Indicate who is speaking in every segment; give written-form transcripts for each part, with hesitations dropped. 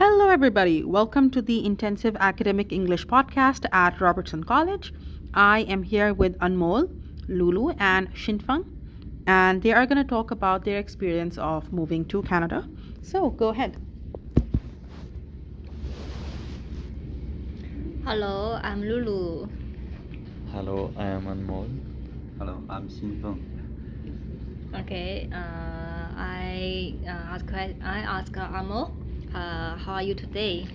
Speaker 1: Hello, everybody. Welcome to the Intensive Academic English Podcast at Robertson College. I am here with Anmol, Lulu, and Xinfeng, and they are going to talk about their experience of moving to Canada. So, go ahead.
Speaker 2: Hello, I'm Lulu.
Speaker 3: Hello, I am Anmol.
Speaker 4: Hello, I'm Xinfeng.
Speaker 2: Okay, I ask Amo, how are you today?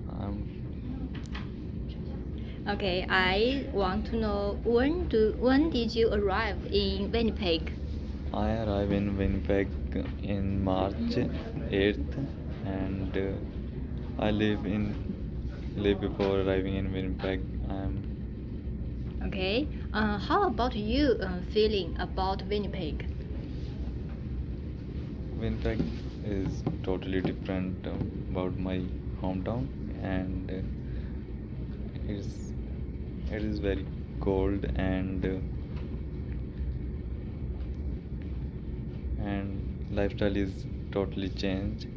Speaker 3: Um,
Speaker 2: Okay, I want to know when did you arrive in Winnipeg?
Speaker 3: I arrived in Winnipeg in March 8th, and I live before arriving in Winnipeg.
Speaker 2: Okay, how about you feeling about Winnipeg?
Speaker 3: Winnipeg is totally different about my hometown, and it is very cold and lifestyle is totally changed.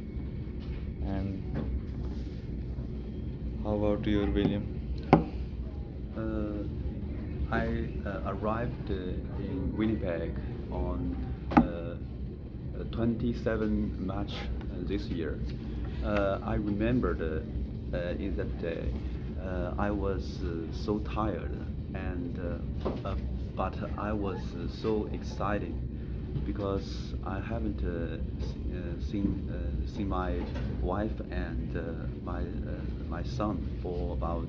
Speaker 3: And how about you, William?
Speaker 4: I arrived in Winnipeg on 27 March this year. I remembered in that day I was so tired, but I was so excited because I haven't seen my wife and my son for about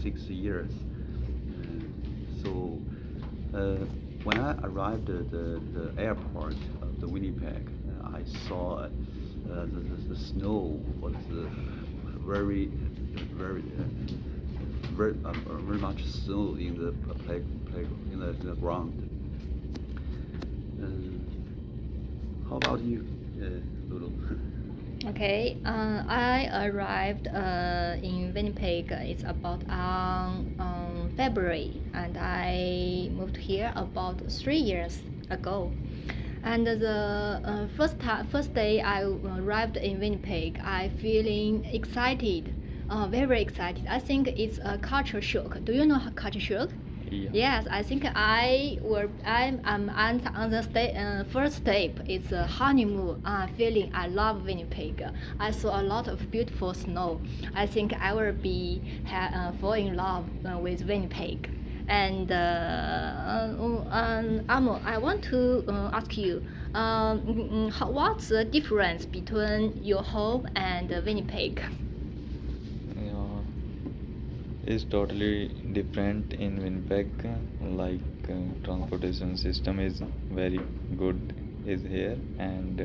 Speaker 4: 6 years. So when I arrived at the airport of the Winnipeg, I saw the snow was very very much snow in the in the ground. How about you, Lulu?
Speaker 2: Okay, I arrived in Winnipeg. It's about February, and I moved here about 3 years ago. And the first day I arrived in Winnipeg, I feeling excited, very excited. I think it's a culture shock. Do you know culture shock?
Speaker 3: Yeah.
Speaker 2: Yes, I think I'm on the first step. It's a honeymoon feeling. I love Winnipeg. I saw a lot of beautiful snow. I think I will fall in love with Winnipeg. And Amo, I want to ask you, what's the difference between your home and Winnipeg?
Speaker 3: Yeah, is totally different in Winnipeg. Like transportation system is very good is here, and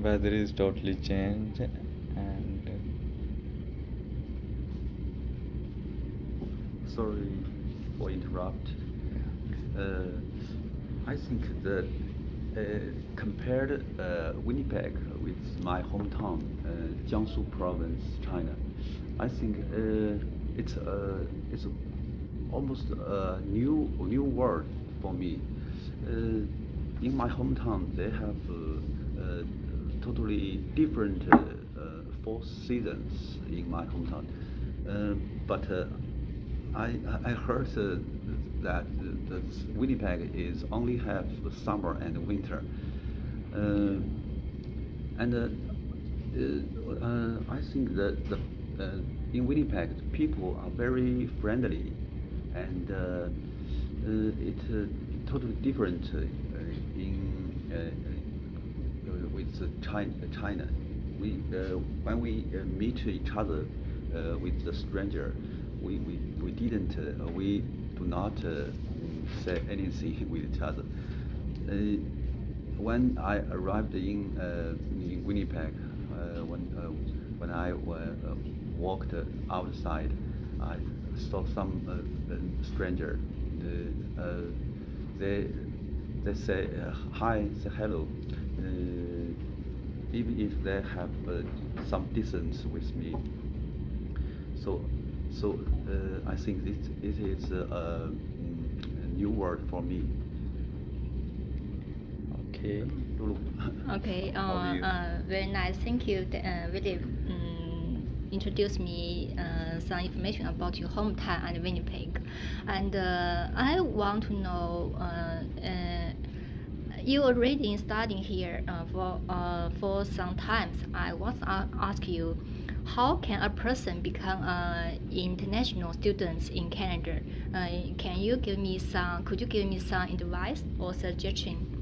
Speaker 3: weather is totally changed, and
Speaker 4: Sorry for interrupt. I think that compared Winnipeg with my hometown, Jiangsu province, China, I think it's almost a new world for me. In my hometown, they have totally different four seasons in my hometown, but I heard that the Winnipeg is only have summer and winter, and I think that in Winnipeg the people are very friendly, and it's totally different with China. When we meet each other with the stranger, we didn't we do not say anything with each other. When I arrived in Winnipeg, when I walked outside, I saw some stranger. They say hi, say hello, even if they have some distance with me. So I think it is a new word for me.
Speaker 3: okay.
Speaker 4: Lulu.
Speaker 2: Okay,
Speaker 4: How do you?
Speaker 2: very nice. Thank you. Really introduce me some information about your hometown and Winnipeg. And I want to know, you already studying here for some times. I want to ask you, how can a person become international students in Canada? Could you give me some advice or suggestion?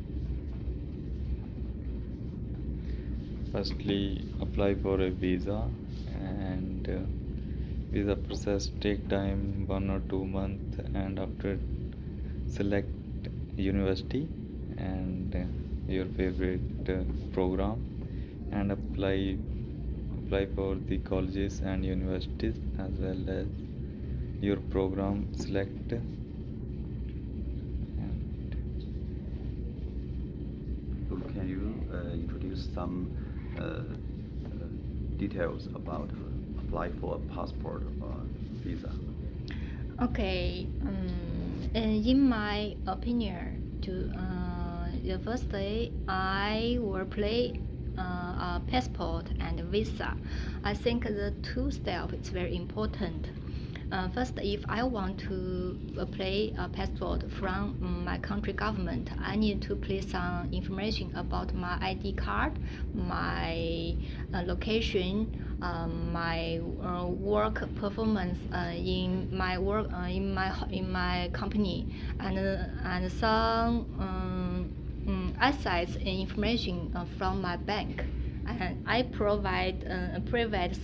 Speaker 3: Firstly, apply for a visa, and visa process take time 1 or 2 months, and after select university and your favorite program, and apply for the colleges and universities as well as your program select. And
Speaker 4: Lulu, can you introduce some details about apply for a passport or visa?
Speaker 2: Okay, in my opinion, the first day I will play a passport and visa. I think the two steps is very important. First, if I want to apply a passport from my country government, I need to place some information about my ID card, my location, my work performance in my work in my company, and some assets and information from my bank. And I provide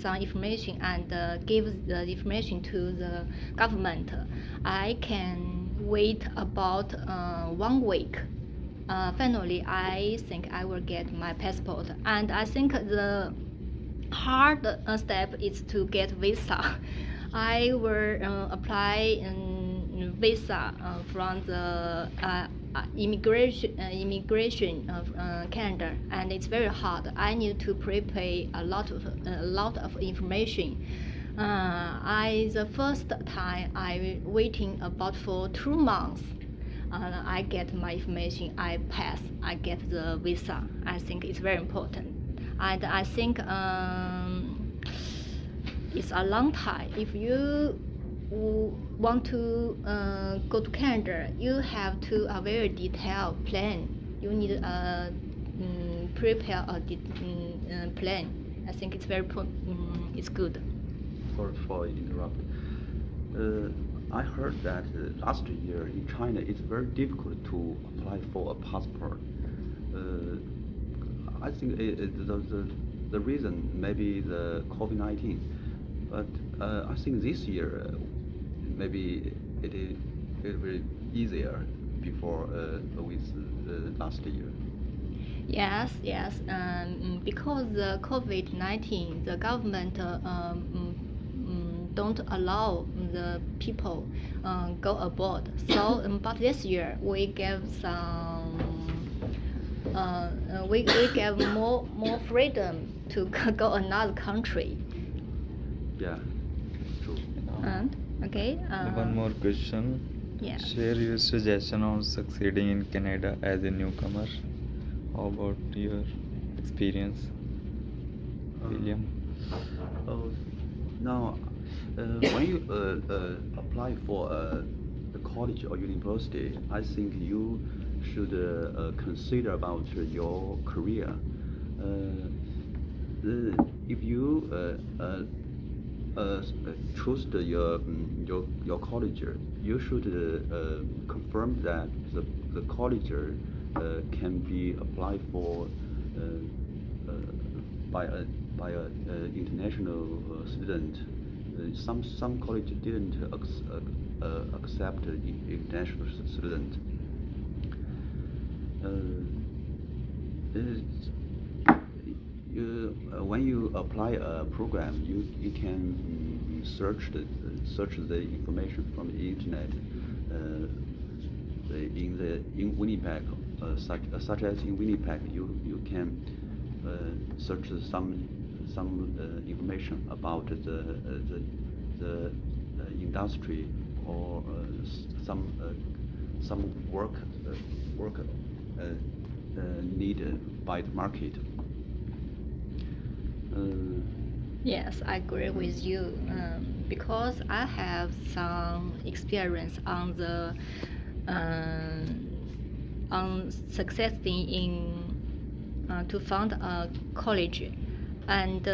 Speaker 2: some information and give the information to the government. I can wait about 1 week. Finally, I think I will get my passport, and I think the hard step is to get visa. I will apply visa from the immigration of Canada, and it's very hard. I need to prepare a lot of information. The first time I waiting about for 2 months. I get my information. I pass. I get the visa. I think it's very important, and I think it's a long time. If you want to go to Canada, you have to a very detailed plan. You need prepare a plan. I think it's very it's good.
Speaker 4: Sorry for interrupt. I heard that last year in China it's very difficult to apply for a passport. I think the reason maybe the COVID-19, but I think this year maybe it will be easier before with last year.
Speaker 2: Yes, yes. Because the COVID-19, the government don't allow the people go abroad. So, but this year we gave some. We gave more freedom to go another country.
Speaker 4: Yeah, true.
Speaker 2: And okay.
Speaker 3: one more question.
Speaker 2: Yeah.
Speaker 3: Share your suggestion on succeeding in Canada as a newcomer. How about your experience, William?
Speaker 4: Now, when you apply for the college or university, I think you should consider about your career. If you choose your college, you should confirm that the college can be applied for by a international student. Some college didn't accept international student. When you apply a program, you can search the information from the internet. In Winnipeg, such as in Winnipeg, you can search some information about the industry or some work needed by the market.
Speaker 2: Yes, I agree with you. Because I have some experience on the on succeeding in to found a college, and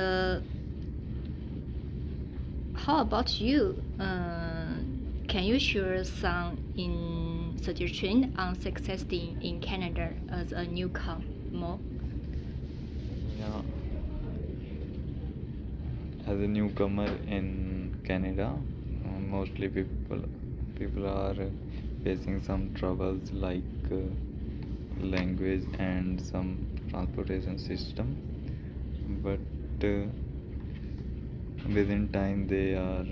Speaker 2: how about you? Can you share some suggestion on succeeding in Canada as a newcomer?
Speaker 3: Yeah, as a newcomer in Canada, mostly people are facing some troubles like language and some transportation system, but within time they are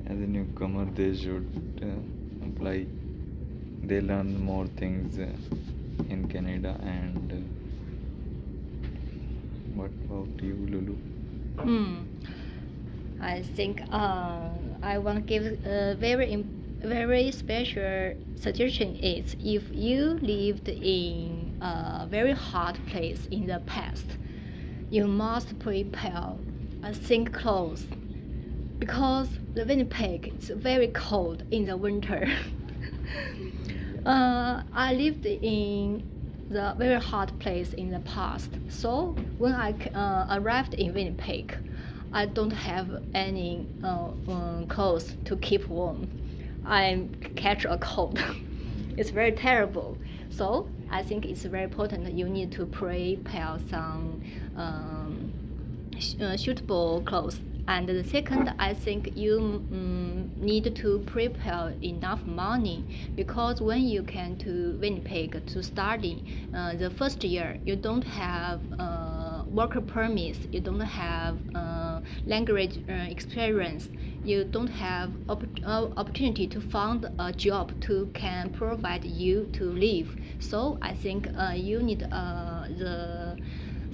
Speaker 3: as a newcomer they should apply. They learn more things in Canada. And what about you, Lulu?
Speaker 2: I think I want to give a very special suggestion is if you lived in a very hard place in the past, you must prepare a thick clothes because the Winnipeg is very cold in the winter. I lived in the very hot place in the past. So when I arrived in Winnipeg, I don't have any clothes to keep warm. I catch a cold. It's very terrible. So I think it's very important that you need to prepare some suitable clothes. And the second, I think you need to prepare enough money because when you come to Winnipeg to study, the first year you don't have work permits, you don't have language experience, you don't have opportunity to find a job to can provide you to live. So I think you need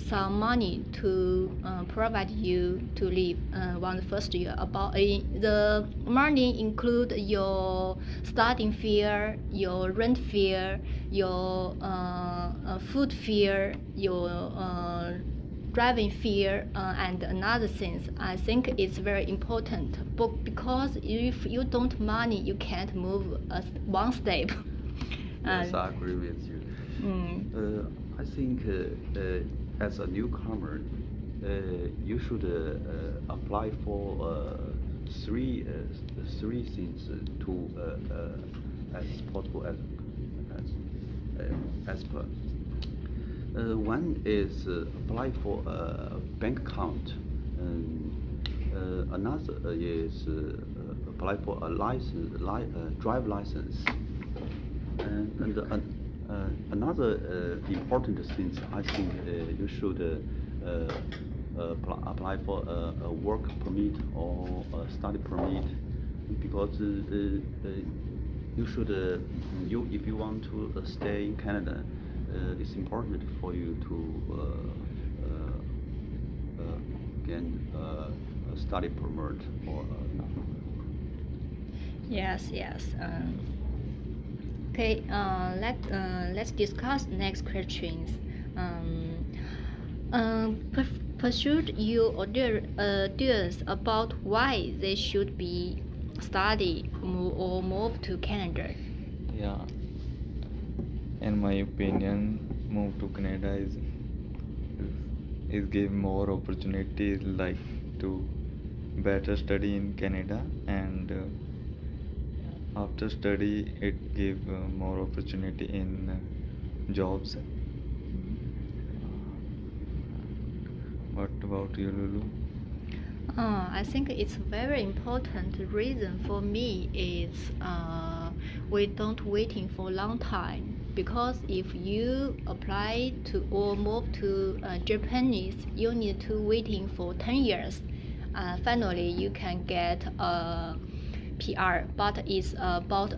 Speaker 2: some money to provide you to live one first year. About the money include your starting fee, your rent fee, your food fee, your driving fee, and another things. I think it's very important, but because if you don't money, you can't move one step.
Speaker 4: Yes, I agree with you. I think as a newcomer, you should apply for three things to as possible as per. One is apply for a bank account. Another is apply for a drive license. And another important thing, I think you should apply for a work permit or a study permit because you should if you want to stay in Canada, it's important for you to get a study permit or
Speaker 2: Yes. Okay, let's discuss next questions. Persuade your audience about why they should be study or move to Canada.
Speaker 3: Yeah, in my opinion, move to Canada is give more opportunities like to better study in Canada, and after study it give more opportunity in jobs. What about you, Lulu?
Speaker 2: I think it's very important reason for me is we don't waiting for a long time because if you apply to or move to Japanese, you need to waiting for 10 years. Finally, you can get a PR, but it's about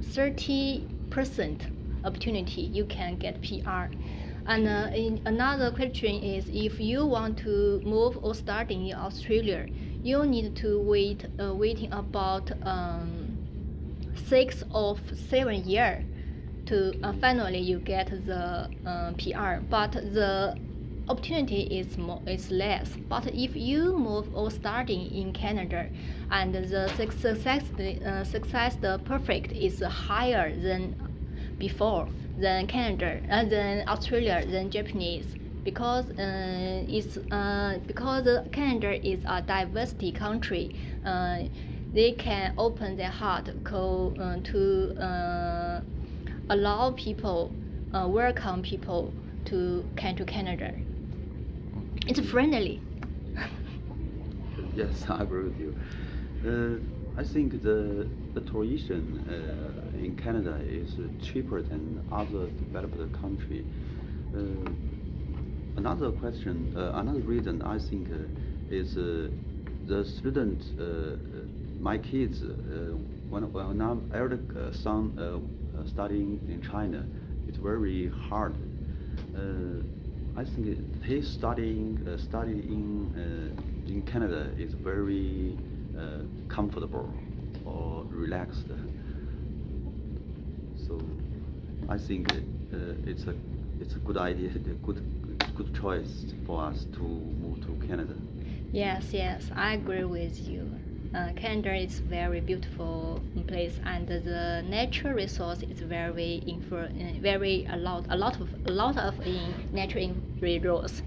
Speaker 2: 30% opportunity you can get PR. And in another question is, if you want to move or study in Australia, you need to waiting about 6 or 7 years to finally you get the PR. But the opportunity is less. But if you move or study in Canada, and the success the perfect is higher than before, than Canada, than Australia, than Japanese, because Canada is a diversity country. They can open their heart to allow people, welcome people to Canada. It's friendly.
Speaker 4: Yes, I agree with you. I think the tuition in Canada is cheaper than other developed country. Another reason I think is the student, my kids, when our elder son studying in China, it's very hard. I think his studying in Canada is very comfortable or relaxed. So I think it's a good idea, a good choice for us to move to Canada.
Speaker 2: Yes, I agree with you. Canada is very beautiful place, and the natural resource is very a lot of natural resource.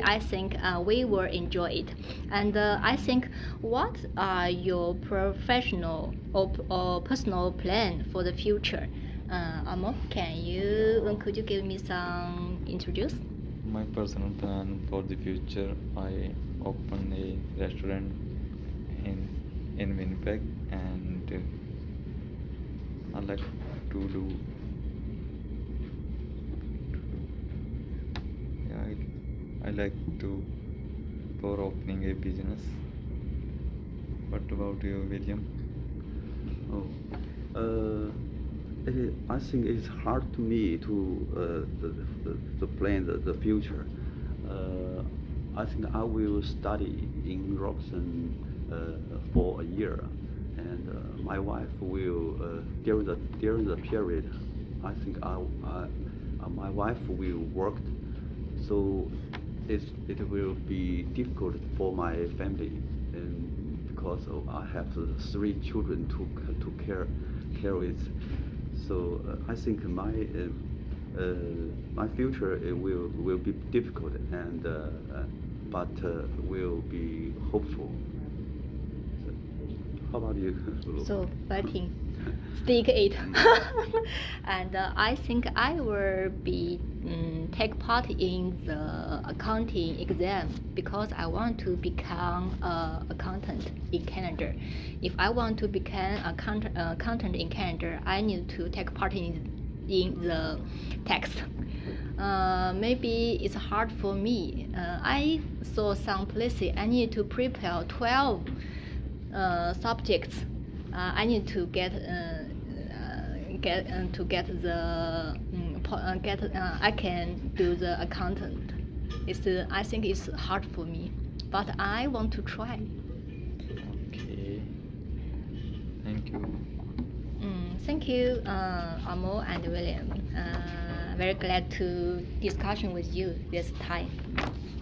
Speaker 2: I think we will enjoy it. And I think, what are your professional or personal plan for the future? Amo, could you give me some introduce?
Speaker 3: My personal plan for the future, I open a restaurant in Winnipeg, and I like to do I like to for opening a business. What about you, William?
Speaker 4: I think it's hard to me to plan the future. I think I will study in Robertson for a year, and my wife will during the period. I think my wife will work, so it will be difficult for my family, and because I have 3 children to care with. So I think my future will be difficult, and but will be hopeful. So, how about you, Lulu?
Speaker 2: So fighting, stick it. And I think I will take part in the accounting exam, because I want to become an accountant in Canada. If I want to become accountant in Canada, I need to take part in the tax. Maybe it's hard for me. I saw some places I need to prepare 12 subjects. I need to get I can do the accountant. I think it's hard for me, but I want to try.
Speaker 3: Okay, thank you.
Speaker 2: Thank you, Amo and William. Very glad to discussion with you this time.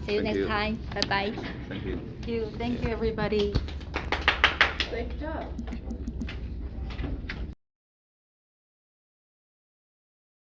Speaker 2: See you
Speaker 4: Thank
Speaker 2: next
Speaker 4: you.
Speaker 2: time. Bye bye.
Speaker 4: Thank you.
Speaker 1: Thank you, everybody.
Speaker 2: Great job.